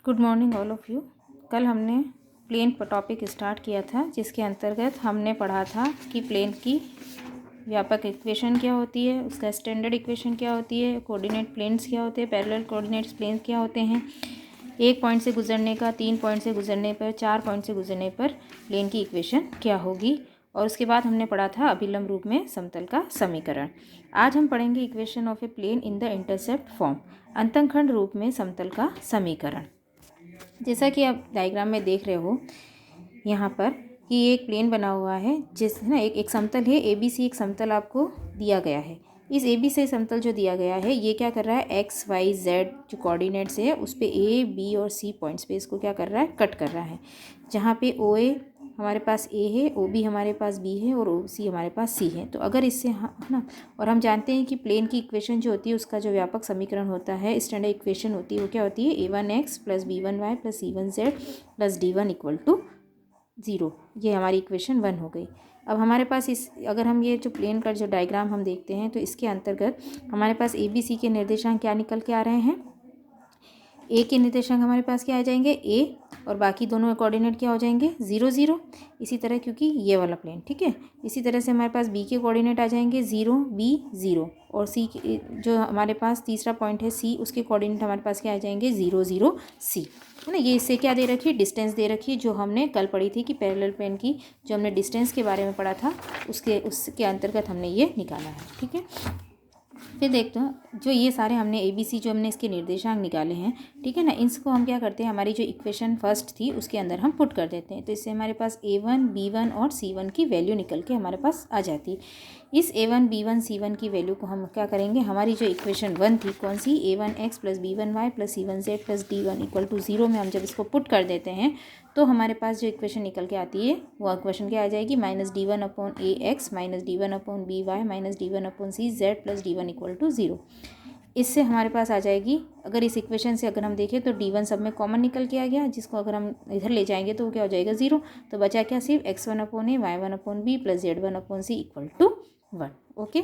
Good morning all of you. कल हमने plane पर टॉपिक स्टार्ट किया था, जिसके अंतर्गत हमने पढ़ा था कि प्लेन की व्यापक इक्वेशन क्या होती है, उसका स्टैंडर्ड इक्वेशन क्या होती है, कोऑर्डिनेट प्लेन्स क्या होते हैं, पैरेलल कोऑर्डिनेट्स प्लेन्स क्या होते हैं, एक पॉइंट से गुजरने का, 3 पॉइंट से गुजरने पर, 4 पॉइंट से गुजरने पर प्लेन की इक्वेशन क्या होगी। और उसके बाद हमने पढ़ा था अभिलंब रूप में समतल का समीकरण। आज हम पढ़ेंगे equation of a plane in the intercept form, अंतःखंड रूप में समतल का समीकरण। जैसा कि आप डायग्राम में देख रहे हो यहाँ पर कि ये एक प्लेन बना हुआ है, जिस ना एक समतल है ए बी सी। एक समतल आपको दिया गया है। इस ए बी सी समतल जो दिया गया है, ये क्या कर रहा है, एक्स वाई जेड जो कोऑर्डिनेट्स है उस पे ए बी और सी पॉइंट्स पे इसको क्या कर रहा है, कट कर रहा है। जहाँ पे ओ ए हमारे पास ए है, ओ बी हमारे पास बी है और ओ सी हमारे पास सी है। तो अगर इससे है ना, और हम जानते हैं कि प्लेन की इक्वेशन जो होती है उसका जो व्यापक समीकरण होता है, स्टैंडर्ड इक्वेशन होती है, वो क्या होती है, a1x plus b1y plus c1z plus d1 equal to 0। ये हमारी इक्वेशन 1 हो गई। अब हमारे पास अगर हम ये जो प्लेन का जो डायग्राम हम देखते हैं, तो इसके अंतर्गत हमारे पास ए बी सी के निर्देशांक क्या निकल के आ रहे हैं। ए के निर्देशांक हमारे पास क्या आ जाएंगे, ए, और बाकी दोनों कोऑर्डिनेट क्या हो जाएंगे, 0 0। इसी तरह क्योंकि ये वाला प्लेन ठीक है, इसी तरह से हमारे पास बी के कोऑर्डिनेट आ जाएंगे 0 बी 0, और सी जो हमारे पास तीसरा पॉइंट है सी, उसके कोऑर्डिनेट हमारे पास क्या आ जाएंगे, 0 0 सी, है ना। ये इससे क्या दे रखी है, डिस्टेंस दे रखी है, जो हमने कल पढ़ी थी कि पैरेलल प्लेन की जो हमने डिस्टेंस के बारे में पढ़ा था, उसके अंतर्गत हमने ये निकाला है। ठीक है, फिर देखते हैं जो ये सारे हमने ए बी सी जो हमने इसके निर्देशांक निकाले हैं, ठीक है ना, इसको हम क्या करते हैं, हमारी जो इक्वेशन फर्स्ट थी उसके अंदर हम पुट कर देते हैं। तो इससे हमारे पास a1 b1 और c1 की वैल्यू निकल के हमारे पास आ जाती है। इस a1 b1 c1 की वैल्यू को हम क्या करेंगे, हमारी जो इक्वेशन 1 थी कौन सी, a1x plus b1y plus c1z plus d1 equal to 0 में हम जब इसको पुट कर देते हैं, तो हमारे पास जो इक्वेशन निकल के आती है वो इक्वेशन क्या आ जाएगी, minus d1 upon a x minus d1 upon b y minus d1 upon c z plus d1 equal to 0। इससे हमारे पास आ जाएगी, अगर इस इक्वेशन से अगर हम देखें तो d1 सब में कॉमन निकल के आ गया, जिसको अगर हम इधर ले जाएंगे तो वो क्या हो जाएगा, 0। तो बचा क्या, सिर्फ x1 upon a y1 upon b plus z1 upon c equal to 1। Okay,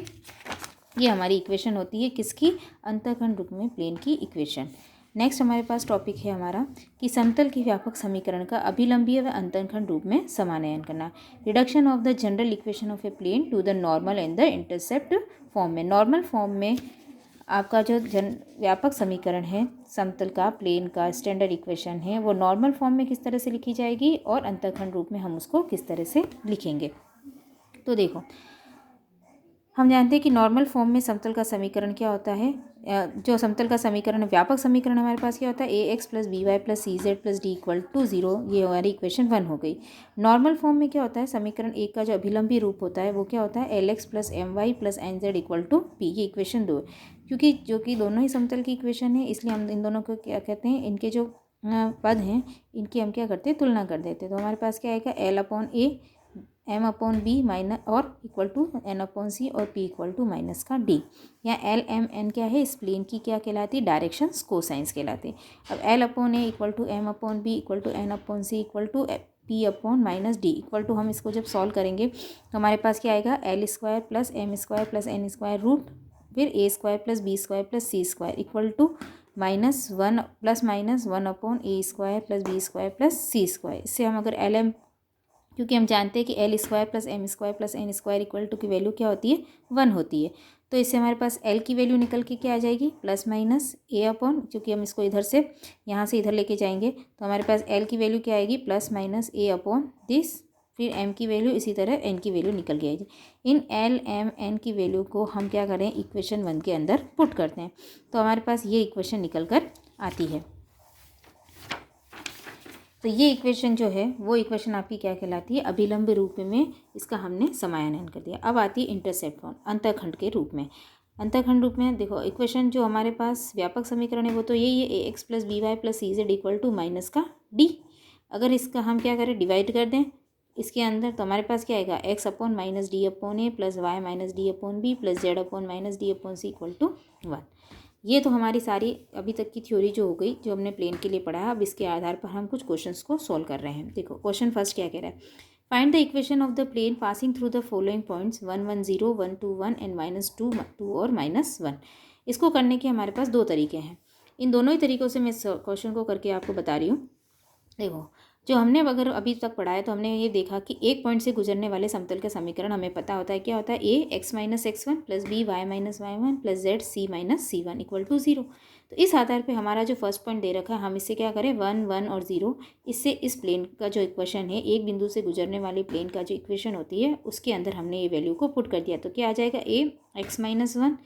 ये हमारी इक्वेशन होती है किसकी, अंतःखंड रूप में प्लेन की इक्वेशन। नेक्स्ट हमारे पास टॉपिक है हमारा कि समतल की व्यापक समीकरण का अभिलंबीय व अंतःखंड रूप में समानयन करना। Reduction of the general equation of a plane to the normal and the intercept form में। नॉर्मल फॉर्म में आपका जो व्यापक समीकरण है समतल का, प्लेन का स्टैंडर्ड इक्वेशन है, वो नॉर्मल फॉर्म में किस तरह से लिखी जाएगी और अंतःखंड रूप में हम उसको किस तरह से लिखेंगे। तो देखो, हम जानते हैं कि नॉर्मल फॉर्म में समतल का समीकरण क्या होता है, जो समतल का समीकरण व्यापक समीकरण हमारे पास क्या होता है, a x plus b y plus c z plus d equal to 0। ये हमारी इक्वेशन 1 हो गई। नॉर्मल फॉर्म में क्या होता है, समीकरण एक का जो अभिलंबी रूप होता है वो क्या होता है, l x plus m y plus n z equal to p. ये इक्वेशन 2 है, क्योंकि जो कि दोनों ही समतल की इक्वेशन है, इसलिए हम इन दोनों को क्या कहते हैं, इनके जो पद हैं इनकी हम क्या करते हैं, तुलना कर देते हैं। तो हमारे पास क्या आएगा, l upon a m upon b minus और equal to n upon c और पी इक्वल टू माइनस का डी। यहाँ एल एम एन क्या है, इस प्लेन की क्या कहलाती है, डायरेक्शंस कोसाइंस कहलाते हैं। अब l upon a equal to m upon b equal to n upon c equal to p upon minus d equal to, हम इसको जब सॉल्व करेंगे तो हमारे पास क्या आएगा, l square plus m square plus n square root फिर a square plus b square plus c square equal to -1 plus minus 1 upon a square plus b square plus c square. इससे हम अगर एल एम, क्योंकि हम जानते हैं कि l square plus m square plus n square equal to की value क्या होती है, 1 होती है। तो इससे हमारे पास एल की वैल्यू निकल के क्या आ जाएगी, प्लस माइनस ए अपॉन, क्योंकि हम इसको इधर से यहाँ से इधर लेके जाएंगे तो हमारे पास एल की वैल्यू क्या आएगी, plus minus A upon this, फिर एम की वैल्यू, इसी तरह एन की वैल्यू निकल के आएगी। इन एल एम एन की वैल्यू को हम क्या करें, इक्वेशन 1 के अंदर पुट करते हैं, तो हमारे पास ये इक्वेशन निकल कर आती है। तो ये इक्वेशन जो है वो इक्वेशन आपकी क्या कहलाती है, अभिलंब रूप में इसका हमने समानयन कर दिया। अब आती है इंटरसेप्ट फॉर्म, अंतःखंड के रूप में। अंतःखंड रूप में देखो, इक्वेशन जो हमारे पास व्यापक समीकरण है वो तो यही है, a x plus b y plus c z equal to minus का डी। अगर इसका हम क्या करें, डिवाइड कर दें इसके अंदर, तो हमारे पास क्या आएगा, x upon minus d upon a plus y minus d upon b plus z upon minus d upon c equal to 1। ये तो हमारी सारी अभी तक की थ्योरी जो हो गई, जो हमने प्लेन के लिए पढ़ा है। अब इसके आधार पर हम कुछ क्वेश्चंस को सॉल्व कर रहे हैं। देखो क्वेश्चन फर्स्ट क्या कह रहा है, find the equation of the plane passing through the following points 1 1 0 1 2 1 and -2 2 और -1। इसको करने के हमारे पास दो तरीके हैं। इन दोनों ही तरीक़ों से मैं इस क्वेश्चन को करके आपको बता रही हूँ। देखो, जो हमने अगर अभी तक पढ़ा है तो हमने ये देखा कि एक पॉइंट से गुजरने वाले समतल का समीकरण हमें पता होता है, क्या होता है, a x minus x one plus b y minus y one plus z c minus c one equal to zero. तो इस आधार पे हमारा जो फर्स्ट पॉइंट दे रखा है, हम इससे क्या करें, वन वन और जीरो, इससे इस प्लेन का जो इक्वेशन है, एक बिंदु से गुजरने वाले प्लेन का जो इक्वेशन होती है उसके अंदर हमने ये वैल्यू को पुट कर दिया। तो क्या आ जाएगा, ए एक्स माइनस वन,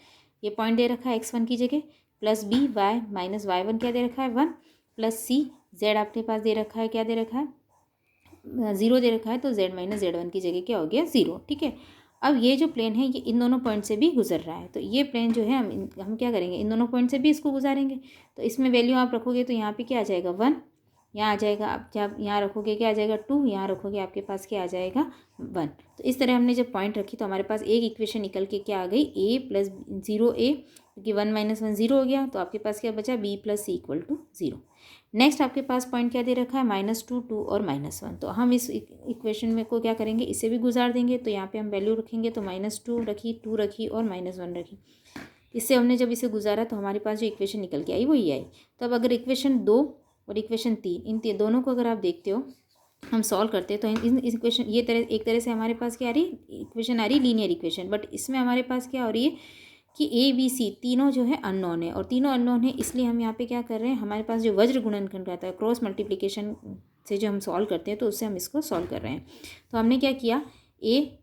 ये पॉइंट दे रखा है एक्स वन की जगह, plus b y minus y one क्या दे रखा है, वन, प्लस सी जेड आपके पास दे रखा है, क्या दे रखा है, ज़ीरो दे रखा है, तो जेड माइनस जेड वन की जगह क्या हो गया, ज़ीरो। ठीक है, अब ये जो प्लेन है ये इन दोनों पॉइंट से भी गुजर रहा है, तो ये प्लेन जो है हम क्या करेंगे, इन दोनों पॉइंट से भी इसको गुजारेंगे। तो इसमें वैल्यू आप रखोगे तो यहाँ पे क्या आ जाएगा, वन, यहाँ आ जाएगा, आप जब यहाँ रखोगे क्या आ जाएगा, टू, यहाँ रखोगे आपके पास क्या आ जाएगा, वन। तो इस तरह हमने जब पॉइंट रखी तो हमारे पास एक इक्वेशन निकल के क्या आ गई, ए प्लस जीरो ए, क्योंकि वन माइनस वन जीरो हो गया, तो आपके पास क्या बचा, b plus c equal to zero. Next आपके पास पॉइंट क्या दे रखा है, माइनस टू, टू और माइनस वन। तो हम इस इक्वेशन में को क्या करेंगे, इसे भी गुजार देंगे। तो यहाँ पे हम वैल्यू रखेंगे, तो माइनस टू रखी, टू रखी और माइनस वन रखी। इससे हमने जब इसे गुजारा तो हमारे पास जो इक्वेशन निकल के आई वो ये आई। तो अब अगर इक्वेशन दो और इक्वेशन तीन, इन दोनों को अगर आप देखते हो, हम सॉल्व करते हैं तो इन इक्वेशन ये एक तरह से हमारे पास क्या आ रही, इक्वेशन आ रही लीनियर इक्वेशन, बट इसमें हमारे पास क्या हो रही है कि ए बी सी तीनों जो है अननोन है, और तीनों अननोन है, इसलिए हम यहाँ पे क्या कर रहे हैं, हमारे पास जो वज्र गुणनखंड रहता है, क्रॉस मल्टीप्लिकेशन से जो हम सॉल्व करते हैं, तो उससे हम इसको सॉल्व कर रहे हैं। तो हमने क्या किया, ए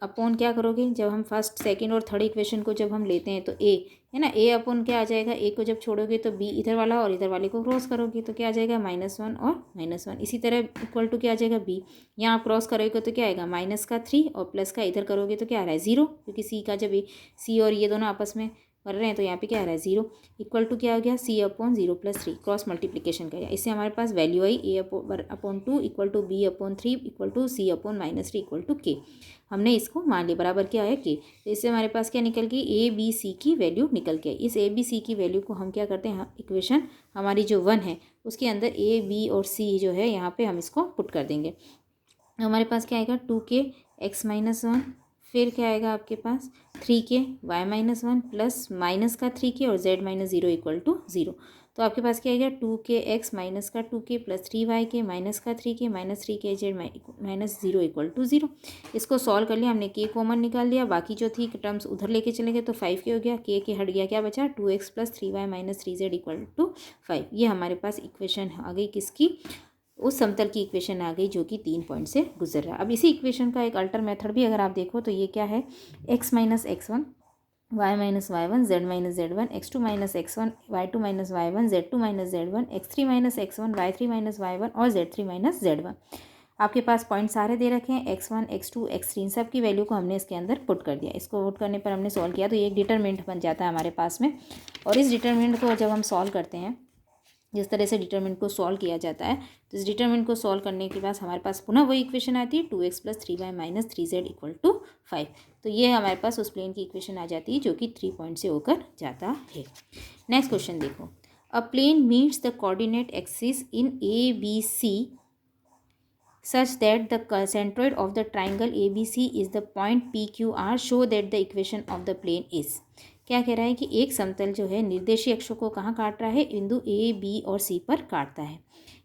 अपॉन क्या करोगे, जब हम फर्स्ट सेकंड और थर्ड इक्वेशन को जब हम लेते हैं तो ए है ना, ए अपॉन क्या आ जाएगा, ए को जब छोड़ोगे तो बी इधर वाला और इधर वाले को क्रॉस करोगे तो क्या आ जाएगा, माइनस वन और माइनस वन। इसी तरह इक्वल टू क्या आ जाएगा, बी, यहाँ आप क्रॉस करोगे तो क्या आएगा, माइनस का थ्री, और प्लस का इधर करोगे तो क्या आ रहा है, जीरो, क्योंकि सी का जब सी और ये दोनों आपस में कर रहे हैं तो यहाँ पे क्या आ रहा है, जीरो, इक्वल टू क्या हो गया, c upon zero plus three, cross multiplication का। इससे हमारे पास वैल्यू आई, a upon two equal to b upon three equal to c upon minus three equal to k. हमने इसको मान लिया, बराबर क्या है, के। तो इससे हमारे पास क्या निकल गई, ए बी सी की वैल्यू निकल के। इस ए बी सी की वैल्यू को हम क्या करते हैं, इक्वेशन हमारी जो वन है उसके अंदर ए बी और सी जो है यहाँ पे हम इसको पुट कर देंगे। हमारे पास क्या आएगा, two k x minus one, फिर क्या आएगा आपके पास, three k y minus one plus minus का थ्री के और z minus zero equal to zero. तो आपके पास क्या आएगा, टू के एक्स माइनस का two k plus three y k minus का three k minus three k z minus zero equal to zero. इसको सॉल्व कर लिया हमने, के कॉमन निकाल लिया, बाकी जो थी टर्म्स उधर लेके चले गए तो फाइव के हो गया, के हट गया, क्या बचा, two x plus three y minus three z equal to five. ये हमारे पास इक्वेशन आ गई किसकी, उस समतल की इक्वेशन आ गई जो कि तीन पॉइंट से गुजर रहा है। अब इसी इक्वेशन का एक अल्टर मेथड भी अगर आप देखो तो ये क्या है, x minus x one y minus y one z minus z one, x two minus x one y two minus y one z two minus z one, x three minus x one y three minus y one और z three minus z one. आपके पास point सारे दे रखे हैं, x one x two x three, इन सब की वैल्यू को हमने इसके अंदर पुट कर दिया। इसको पुट करने पर हमने सॉल्व किया तो ये एक डिटरमिनेंट बन जाता है हमारे पास में। और इस डिटरमिनेंट को जब हम सॉल्व करते हैं, जिस तरह से डिटरमिनेंट को सॉल्व किया जाता है, तो इस डिटरमिनेंट को सॉल्व करने के बाद हमारे पास पुनः वही इक्वेशन आती है, two x plus three y minus three z equal to five. तो ये हमारे पास उस प्लेन की इक्वेशन आ जाती है जो कि थ्री पॉइंट से होकर जाता है। नेक्स्ट क्वेश्चन देखो, a plane meets the coordinate axis in A B C such that the centroid of the triangle ABC is the point PQR, show that the equation of the plane is। क्या कह रहा है कि एक समतल जो है निर्देशीय अक्षों को कहाँ काट रहा है, बिंदु ए बी और सी पर काटता है।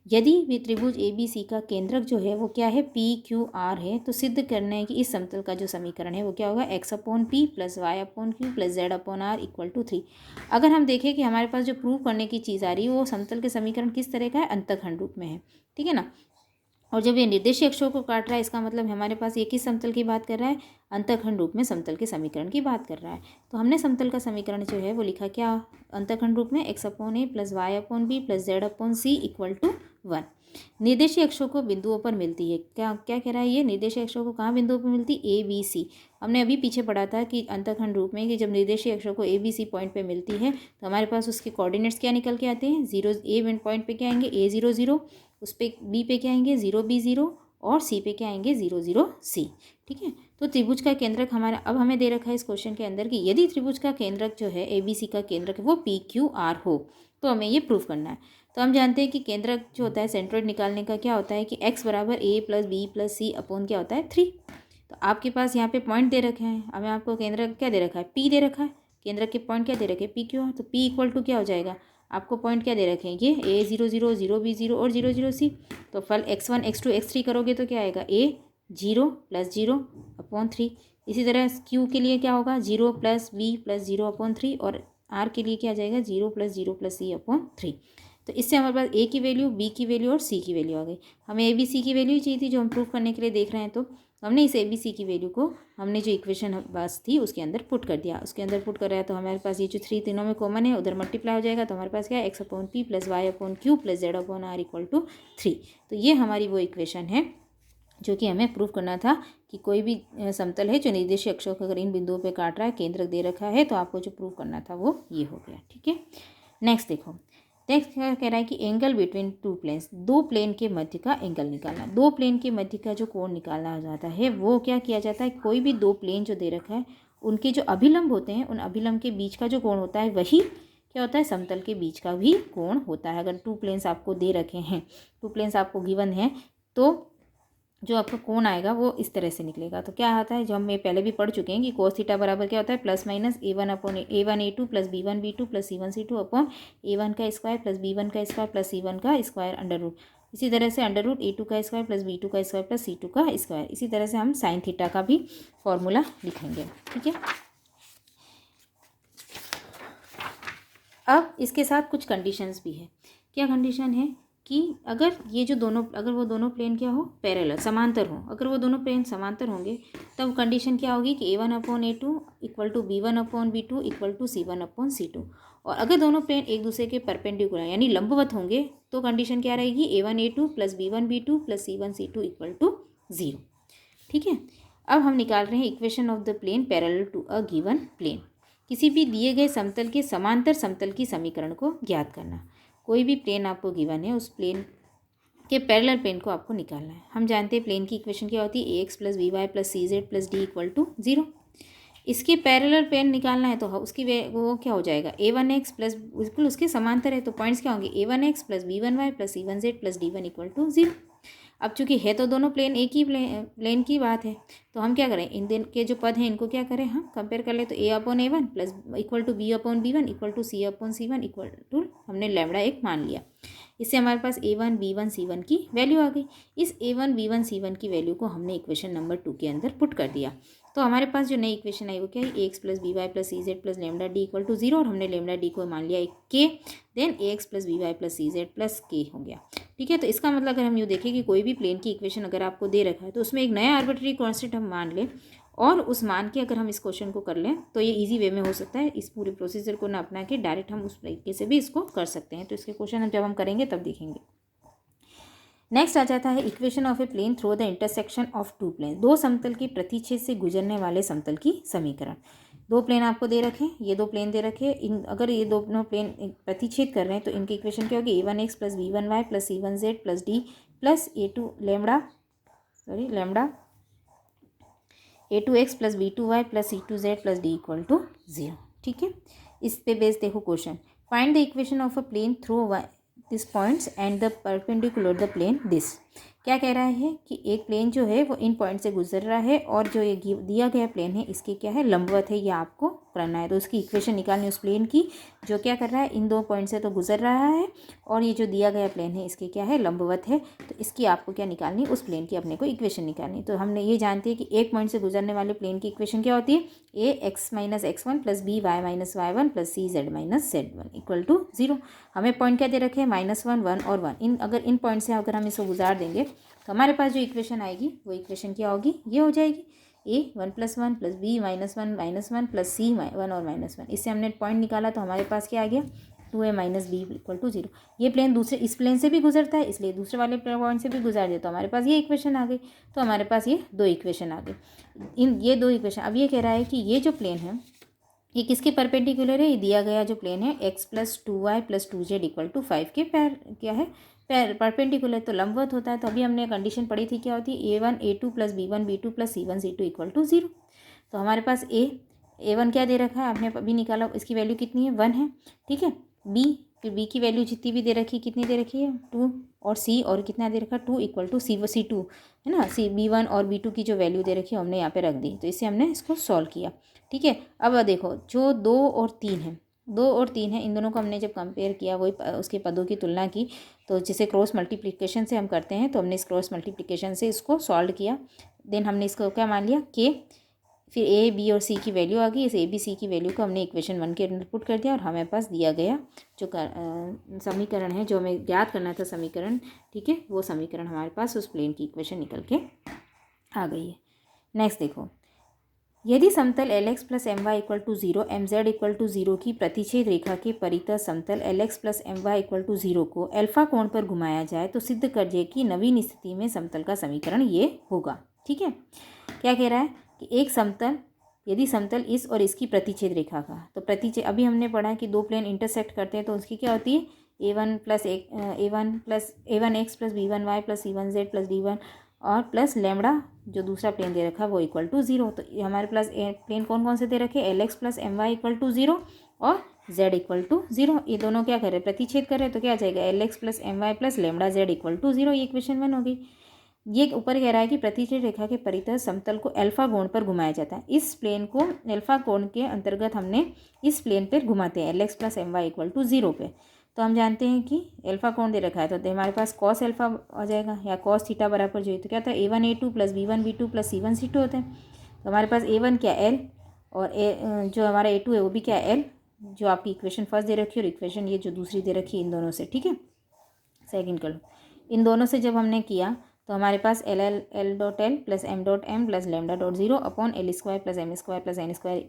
यदि भी त्रिभुज ए बी सी का केंद्रक जो है वो क्या है, पी क्यू आर है, तो सिद्ध करना है कि इस समतल का जो समीकरण है वो क्या होगा, x upon p plus y upon q plus z upon r equal to three. अगर हम देखें कि हमारे पास जो प्रूव करने की चीज़ आ रही है वो समतल के समीकरण किस तरह का है, अंतःखंड रूप में है, ठीक है ना। और जब ये निर्देशीय अक्षों को काट रहा है इसका मतलब हमारे पास ये किस समतल की बात कर रहा है, अंतःखंड रूप में समतल के समीकरण की बात कर रहा है। तो हमने समतल का समीकरण जो है वो लिखा क्या, अंतःखंड रूप में, x upon a plus y upon b plus z upon c equal to one. निर्देशीय अक्षों को बिंदुओं पर मिलती है, क्या क्या कह रहा है ये, निर्देशीय अक्षों को कहाँ बिंदुओं पर मिलती, ए बी सी। हमने अभी पीछे पढ़ा था कि अंतःखंड रूप में कि जब निर्देशीय अक्षों को ए बी सी पॉइंट पे मिलती है तो हमारे पास उसके कोऑर्डिनेट्स क्या निकल के आते हैं, जीरो, ए पॉइंट पे क्या आएंगे, ए जीरो जीरो, उस पर बी पे क्या आएंगे, जीरो बी जीरो, और सी पे क्या आएंगे, जीरो जीरो सी, ठीक है। तो त्रिभुज का केंद्रक हमारा अब हमें दे रखा है इस क्वेश्चन के अंदर कि यदि त्रिभुज का केंद्रक जो है ए बी सी का केंद्रक है वो पी क्यू आर हो, तो हमें ये प्रूफ करना है। तो हम जानते हैं कि केंद्रक जो होता है सेंट्रोइड निकालने का क्या होता है कि एक्स बराबर ए प्लस बी प्लस सी अपॉन क्या होता है, थ्री। तो आपके पास यहाँ पे पॉइंट दे रखे हैं, हमें आपको केंद्रक क्या दे रखा है, पी दे रखा है, केंद्रक के पॉइंट क्या दे रखे हैं, पी क्यू आर। तो पी इक्वल टू क्या हो जाएगा, आपको पॉइंट क्या दे रखे हैं, ये a 0 0 0 b 0 और 0 0 c। तो फल x1 x2 x3 करोगे तो क्या आएगा, a 0 + 0/3। इसी तरह q के लिए क्या होगा, 0 + b + 0/3 और r के लिए क्या आ जाएगा, 0 + 0 + c/3। तो इससे हमारे पास a की वैल्यू, b की वैल्यू और c की वैल्यू आ गई। हमें a b c की वैल्यू चाहिए थी जो हम प्रूव करने के लिए देख रहे हैं, तो हमने इस a b c की वैल्यू को हमने जो इक्वेशन बस थी उसके अंदर पुट कर दिया। उसके अंदर पुट कर रहा है तो हमारे पास ये जो 3 तीनों में कॉमन है उधर मल्टीप्लाई हो जाएगा, तो हमारे पास क्या है, x/p + y/q + z/r = 3। तो ये हमारी वो इक्वेशन है जो कि हमें प्रूव करना था कि कोई भी समतल है जो निर्देशीय अक्षों को अगर इन बिंदुओं पे काट रहा है, केंद्रक दे रखा है, तो आपको जो प्रूव करना था वो ये हो गया। ठीक है, नेक्स्ट देखो, नेक्स्ट क्या कह रहा है कि एंगल बिटवीन टू प्लेन्स, दो प्लेन के मध्य का एंगल निकालना। दो प्लेन के मध्य का जो कोण निकालना जाता है वो क्या किया जाता है, कोई भी दो प्लेन जो दे रखा है उनके जो अभिलंब होते हैं, उन अभिलंब के बीच का जो कोण होता है वही क्या होता है, समतल के बीच का भी कोण होता है। अगर टू प्लेन्स आपको दे रखे हैं, टू प्लेन्स आपको गिवन है, तो जो आपका कोण आएगा वो इस तरह से निकलेगा। तो क्या आता है, जो हम पहले भी पढ़ चुके हैं कि cos थीटा बराबर क्या होता है, +-a1/a1 a2 + b1 b2 + c1 c2 a1 का स्क्वायर + b1 का स्क्वायर + c1 का स्क्वायर अंडर रूट। इसी तरह से अंडर रूट a2 का स्क्वायर + b2 का स्क्वायर + c2 का स्क्वायर। इसी तरह से हम साइन थीटा का भी फॉर्मूला लिखेंगे। ठीक है, अब इसके साथ कुछ कंडीशंस भी है। क्या कंडीशन है कि अगर ये जो दोनों, अगर वो दोनों प्लेन क्या हो, पैरेलल समांतर हो, अगर वो दोनों प्लेन समांतर होंगे तब कंडीशन क्या होगी कि a1/a2 = b1/b2 = c1/c2। और अगर दोनों प्लेन एक दूसरे के परपेंडिकुलर यानी लंबवत होंगे तो कंडीशन क्या रहेगी, a1a2 + b1b2 + c1c2 = 0। ठीक है, अब हम निकाल रहे हैं equation of the plane parallel to a given plane. किसी भी दिए गए समतल के समांतर समतल की समीकरण को ज्ञात करना। कोई भी प्लेन आपको गिवन है, उस प्लेन के पैरेलल प्लेन को आपको निकालना है। हम जानते हैं प्लेन की इक्वेशन क्या होती है, ax + by + cz + d = 0। इसके पैरेलल प्लेन निकालना है तो उसकी वो क्या हो जाएगा, a1x प्लस, बिल्कुल उसके समांतर है तो पॉइंट्स क्या होंगे, a1x + b1y + c1z + d1 = 0। अब चूंकि है तो दोनों प्लेन एक ही प्लेन की बात है, तो हम क्या करें, इन दिन के जो पद हैं इनको क्या करें, हम कंपेयर कर ले। तो a/a1 + b/b1 = c/c1 हमने लैम्डा एक मान लिया। इससे हमारे पास a1 b1 c1 की वैल्यू आ गई। इस a1 b1 c1 की वैल्यू को हमने इक्वेशन नंबर 2 के अंदर पुट कर दिया। तो हमारे पास जो नई इक्वेशन आई वो क्या है, ax + by + cz + λd = 0 और हमने λd को मान लिया एक k, then ax + by + cz + k हो गया। ठीक है, तो इसका मतलब अगर हम यूँ देखें कि कोई भी प्लेन की इक्वेशन अगर आपको दे रखा है तो उसमें एक नया आर्बिट्ररी कांस्टेंट हम मान लें और उस मान के अगर हम इस क्वेश्चन को कर लें तो ये इजी वे में हो सकता है। इस पूरे प्रोसीजर को ना अपना के डायरेक्ट हम उस तरीके से भी इसको कर सकते हैं। तो इसके क्वेश्चन जब हम करेंगे तब देखेंगे। नेक्स्ट आ जाता है equation of a plane through the intersection of two plane. दो समतल के प्रतिच्छेद से गुजरने वाले समतल की समीकरण। दो प्लेन आपको दे रखे हैं, ये दो प्लेन दे रखे हैं, इन अगर ये दोनों प्लेन प्रतिच्छेद कर रहे हैं तो इनकी इक्वेशन क्या होगी, a1x + b1y + c1z + d + a2x + b2y + c2z + d = 0। ठीक है, इस पे बेस देखो question, find the equation of a plane through this points and the perpendicular the plane this. क्या कह रहा है कि एक प्लेन जो है वो इन पॉइंट से गुजर रहा है और जो ये दिया गया प्लेन है इसके क्या है, लंबवत है, ये आपको करना है। तो उसकी इक्वेशन निकालनी उस प्लेन की जो क्या कर रहा है, इन दो पॉइंट से तो गुजर रहा है और ये जो दिया गया प्लेन है इसके क्या है, लंबवत है। तो इसकी आपको क्या निकालनी, उस प्लेन की अपने को इक्वेशन निकालनी। तो हमने ये जानते हैं कि एक पॉइंट से गुजरने वाले प्लेन की इक्वेशन क्या होती है, ax - x1 + by - y1 + cz - z1 = 0। हमें पॉइंट क्या दे रखे हैं, -1 1 और 1। अगर इन पॉइंट से अगर हम इसको गुजार देंगे तो हमारे पास जो इक्वेशन आएगी वो इक्वेशन क्या होगी, ये हो जाएगी a 1 + 1 + b - 1 - 1 + c 1 और -1। इससे हमने पॉइंट निकाला तो हमारे पास क्या आ गया, 2a - b = 0। ये प्लेन दूसरे इस प्लेन से भी गुजरता है इसलिए दूसरे वाले पॉइंट से भी गुजार दिया तो हमारे पास ये इक्वेशन आ गई। तो हमारे पास ये दो इक्वेशन आ गई। ये दो इक्वेशन, अब ये कह रहा है कि ये जो प्लेन है ये किसके परपेंडिकुलर है, ये दिया गया जो प्लेन है x + 2y + 2z = 5 के क्या है, परपेंडिकुलर, तो लंबवत होता है। तो अभी हमने कंडीशन पढ़ी थी क्या होती है, a1 a2 + b1 b2 + c1 c2 = 0। तो हमारे पास a1 क्या दे रखा है, आपने अभी निकाला, इसकी वैल्यू कितनी है, 1 है। ठीक है, b, फिर b की वैल्यू जितनी भी दे रखी है, कितनी दे रखी है, 2, और c और कितना दे रखा है, 2 = c2 है ना। b1 और b2 की जो वैल्यू दे रखी है हमने यहाँ पे रख दी। तो इससे हमने इसको सॉल्व किया। ठीक है, अब देखो जो 2 और 3 है 2 और 3 है, इन दोनों को हमने जब कंपेयर किया, वही उसके पदों की तुलना की, तो जिसे क्रॉस मल्टीप्लिकेशन से हम करते हैं, तो हमने इस क्रॉस मल्टीप्लिकेशन से इसको सॉल्व किया। देन हमने इसको क्या मान लिया के, फिर ए बी और सी की वैल्यू आ गई। इस ए बी सी की वैल्यू को हमने इक्वेशन 1 के अंदर पुट कर दिया और हमें पास दिया गया जो समीकरण है, जो हमें ज्ञात करना था समीकरण, ठीक है, वो समीकरण हमारे पास उस प्लेन की इक्वेशन निकल के आ गई है। नेक्स्ट देखो, यदि समतल l x plus m y equal to 0 m z equal to 0 की प्रतिच्छेद रेखा के परितः समतल l x plus m y equal to 0 को अल्फा कोण पर घुमाया जाए तो सिद्ध करिए कि नवीन स्थिति में समतल का समीकरण ये होगा। ठीक है, क्या कह रहा है कि एक समतल, यदि समतल इस और इसकी प्रतिच्छेद रेखा का, तो प्रतिच्छेद अभी हमने पढ़ा है कि दो प्लेन इंटरसेक्ट करते हैं तो उसकी क्या होती है, a1 x plus b1 y plus c1 z plus d1 और प्लस लैम्बडा जो दूसरा प्लेन दे रखा है वो इक्वल टू 0। तो हमारे प्लस प्लेन कौन कौन से दे रखे, l x plus m y equal to 0 और z इक्वल टू 0। ये दोनों क्या कर रहे हैं, प्रतिच्छेद कर रहे हैं, तो क्या आ जाएगा, l x plus m y plus lambda z equal to 0। ये इक्वेशन 1 हो गई। ये ऊपर कह रहा है कि प्रतिच्छेद रेखा के परितः समतल को अल्फा कोण पर घुमाया जाता है। इस प्लेन को अल्फा कोण के अंतर्गत हमने इस प्लेन पर घुमाते हैं, l x plus m y equal to 0 पे। तो हम जानते हैं कि अल्फा कोण दे रखा है, तो हमारे पास कॉस अल्फा आ जाएगा या कॉस थीटा बराबर जो है, तो क्या था, a1 a2 plus b1 b2 plus c1 c2 होते हैं। तो हमारे पास a1 क्या l और जो हमारा a2 है वो भी क्या l, जो आपकी इक्वेशन फर्स्ट दे रखी है और इक्वेशन ये जो दूसरी दे रखी है, इन दोनों से। ठीक है, सेकंड कर लो, इन दोनों से जब हमने किया तो हमारे पास l dot l plus m dot m plus lambda dot 0 upon l square plus m square plus n square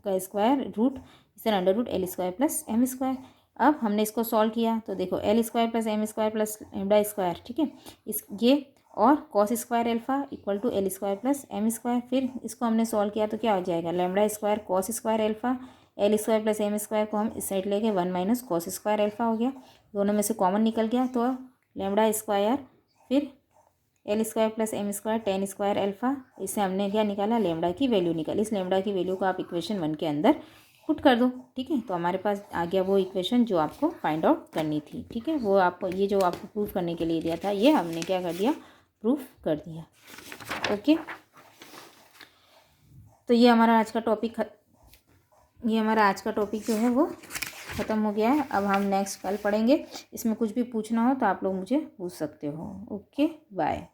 का स्क्वायर रूट इस तरह under root l square plus m square. अब हमने इसको सॉल्व किया तो देखो l square plus m square plus lambda square, ठीक है, इस ये और cos square alpha equal to l square plus m square. फिर इसको हमने सॉल्व किया तो क्या हो जाएगा, lambda square cos square alpha, l square plus m square को हम इस साइड लेके 1 माइनस कॉस स्क्वायर एल्फा हो गया, दोनों में से कॉमन निकल गया तो लैम्डा स्क्वायर फिर l square plus m square tan square alpha, इससे हमने क्या निकाला, लैम्डा की वैल्यू निकाली। इस लैम्डा की वैल्यू को आप इक्वेशन 1 के अंदर पुट कर दो। ठीक है, तो हमारे पास आ गया वो इक्वेशन जो आपको फाइंड आउट करनी थी। ठीक है, वो आपको ये जो आपको प्रूफ करने के लिए दिया था ये हमने क्या कर दिया, प्रूफ कर दिया। ओके, तो ये हमारा आज का टॉपिक जो है वो ख़त्म हो गया है। अब हम नेक्स्ट कल पढ़ेंगे। इसमें कुछ भी पूछना हो तो आप लोग मुझे पूछ सकते हो। Okay, bye.